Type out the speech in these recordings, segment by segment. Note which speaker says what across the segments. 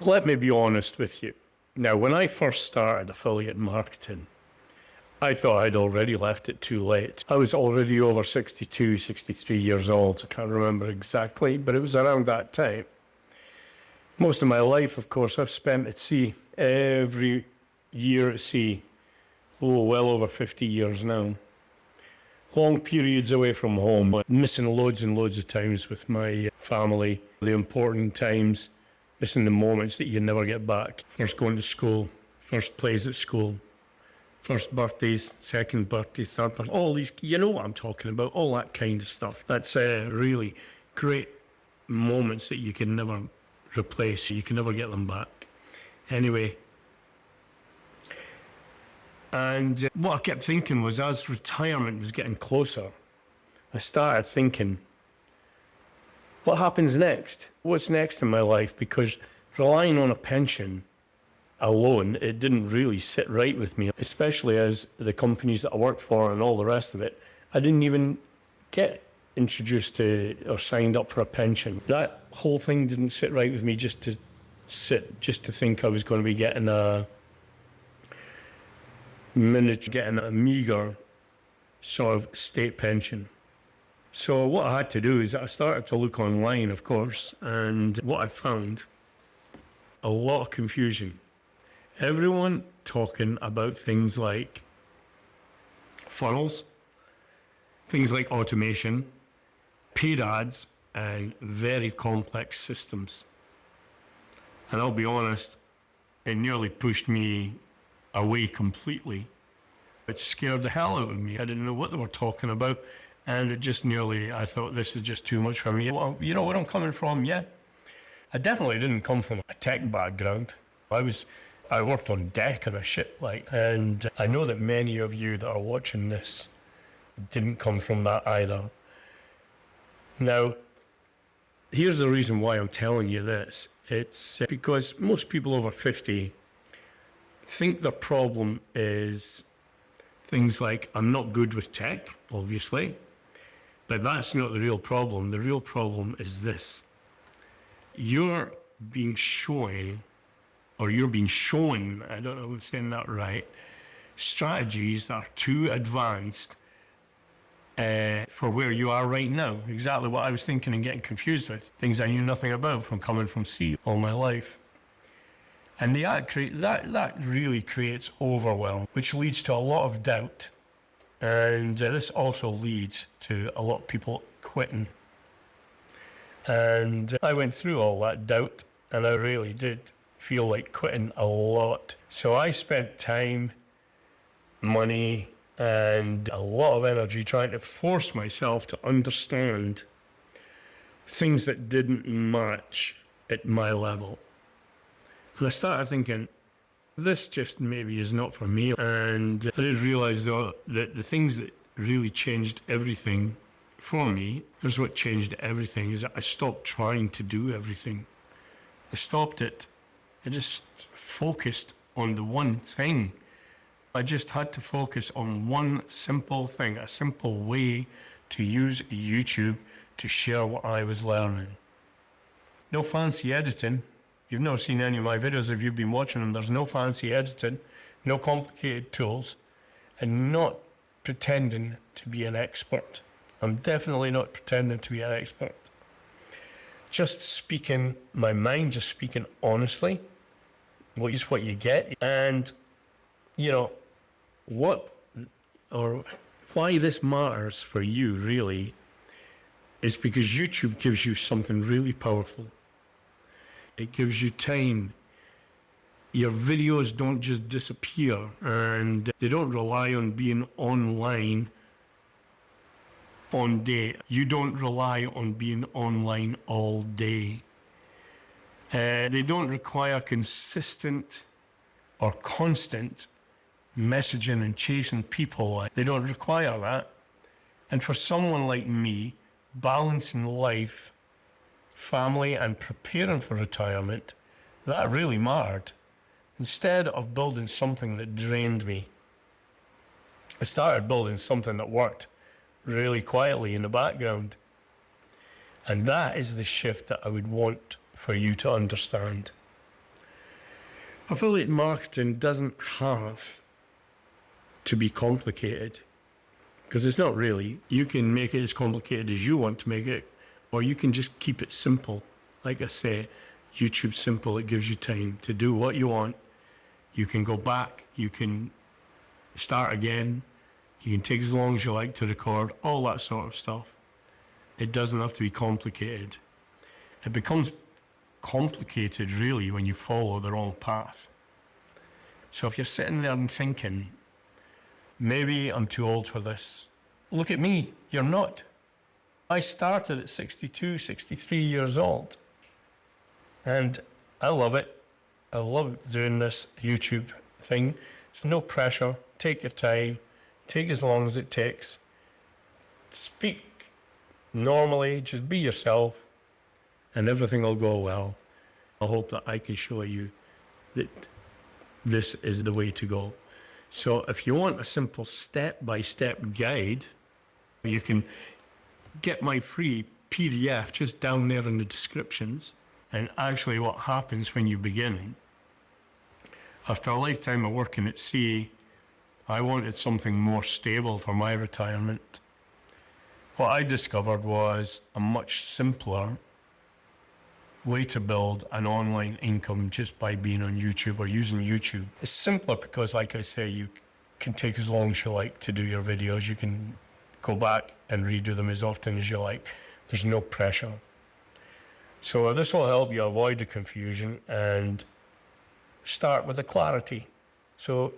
Speaker 1: Let me be honest with you. Now, when I first started affiliate marketing, I thought I'd already left it too late. I was already over 62, 63 years old. I can't remember exactly, but it was around that time. Most of my life, of course, I've spent at sea. Every year at sea. Oh, well over 50 years now. Long periods away from home, missing loads and loads of times with my family. The important times, missing the moments that you never get back. First going to school, first plays at school, first birthdays, second birthdays, third birthdays. All these, you know what I'm talking about, all that kind of stuff. That's really great moments that you can never replace. You can never get them back. Anyway, and what I kept thinking was, as retirement was getting closer, I started thinking, what happens next? What's next in my life? Because relying on a pension alone, it didn't really sit right with me, especially as the companies that I worked for and all the rest of it, I didn't even get introduced to or signed up for a pension. That whole thing didn't sit right with me, just to think I was going to be getting a meager sort of state pension. So what I had to do is I started to look online, of course, and what I found, a lot of confusion. Everyone talking about things like funnels, things like automation, paid ads, and very complex systems. And I'll be honest, it nearly pushed me away completely. It scared the hell out of me. I didn't know what they were talking about, and it just I thought, this is just too much for me. Well, you know where I'm coming from, yeah? I definitely didn't come from a tech background. I worked on deck on a ship, and I know that many of you that are watching this didn't come from that either. Now, here's the reason why I'm telling you this. It's because most people over 50 think their problem is things like, I'm not good with tech, obviously, but that's not the real problem. The real problem is this. You're being shown, I don't know if I'm saying that right, strategies that are too advanced for where you are right now. Exactly what I was thinking and getting confused with. Things I knew nothing about from coming from sea all my life. And that really creates overwhelm, which leads to a lot of doubt. And this also leads to a lot of people quitting. And I went through all that doubt, and I really did feel like quitting a lot. So I spent time, money, and a lot of energy trying to force myself to understand things that didn't match at my level. And I started thinking, this just maybe is not for me. And I did realize, though, that the things that really changed everything for me, here's what changed everything, is that I stopped trying to do everything. I stopped it. I just focused on the one thing. I just had to focus on one simple thing, a simple way to use YouTube to share what I was learning. No fancy editing. You've never seen any of my videos if you've been watching them. There's no fancy editing, no complicated tools, and not pretending to be an expert. I'm definitely not pretending to be an expert. Just speaking my mind, just speaking honestly, what you get. And, why this matters for you really is because YouTube gives you something really powerful. It gives you time. Your videos don't just disappear, and they don't rely on being online on day. You don't rely on being online all day. They don't require consistent or constant messaging and chasing people. They don't require that. And for someone like me, balancing life, family, and preparing for retirement, that really mattered. Instead of building something that drained me, I started building something that worked really quietly in the background. And that is the shift that I would want for you to understand. Affiliate marketing doesn't have to be complicated, because it's not really. You can make it as complicated as you want to make it, or you can just keep it simple. Like I say, YouTube's simple. It gives you time to do what you want. You can go back. You can start again. You can take as long as you like to record, all that sort of stuff. It doesn't have to be complicated. It becomes complicated, really, when you follow the wrong path. So if you're sitting there and thinking, maybe I'm too old for this, look at me. You're not. I started at 62, 63 years old. And I love it. I love doing this YouTube thing. It's no pressure. Take your time. Take as long as it takes. Speak normally. Just be yourself. And everything will go well. I hope that I can show you that this is the way to go. So if you want a simple step-by-step guide, you can get my free PDF just down there in the descriptions. And actually what happens when you begin, after a lifetime of working at sea, I wanted something more stable for my retirement. What I discovered was a much simpler way to build an online income just by being on YouTube or using YouTube. It's simpler because, like I say, you can take as long as you like to do your videos. You can go back and redo them as often as you like. There's no pressure. So this will help you avoid the confusion and start with the clarity. So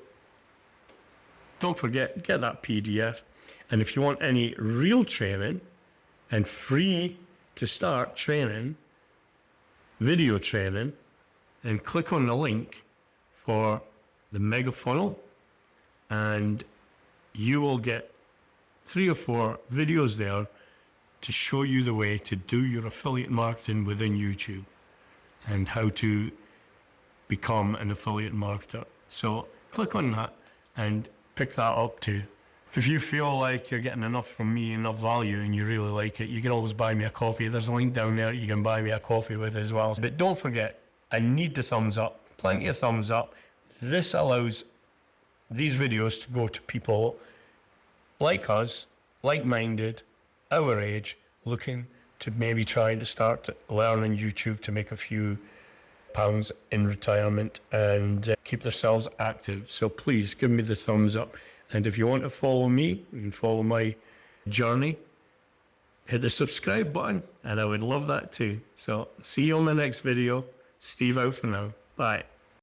Speaker 1: don't forget, get that PDF. And if you want any real training and free to start training, video training, and click on the link for the mega funnel, and you will get 3 or 4 videos there to show you the way to do your affiliate marketing within YouTube and how to become an affiliate marketer. So click on that and pick that up too. If you feel like you're getting enough from me, enough value, and you really like it, you can always buy me a coffee. There's a link down there you can buy me a coffee with as well. But don't forget, I need the thumbs up, plenty of thumbs up. This allows these videos to go to people like us, like-minded, our age, looking to maybe try to start learning YouTube to make a few pounds in retirement and keep themselves active. So please give me the thumbs up. And if you want to follow me, you can follow my journey. Hit the subscribe button, and I would love that too. So see you on the next video. Steve out for now. Bye.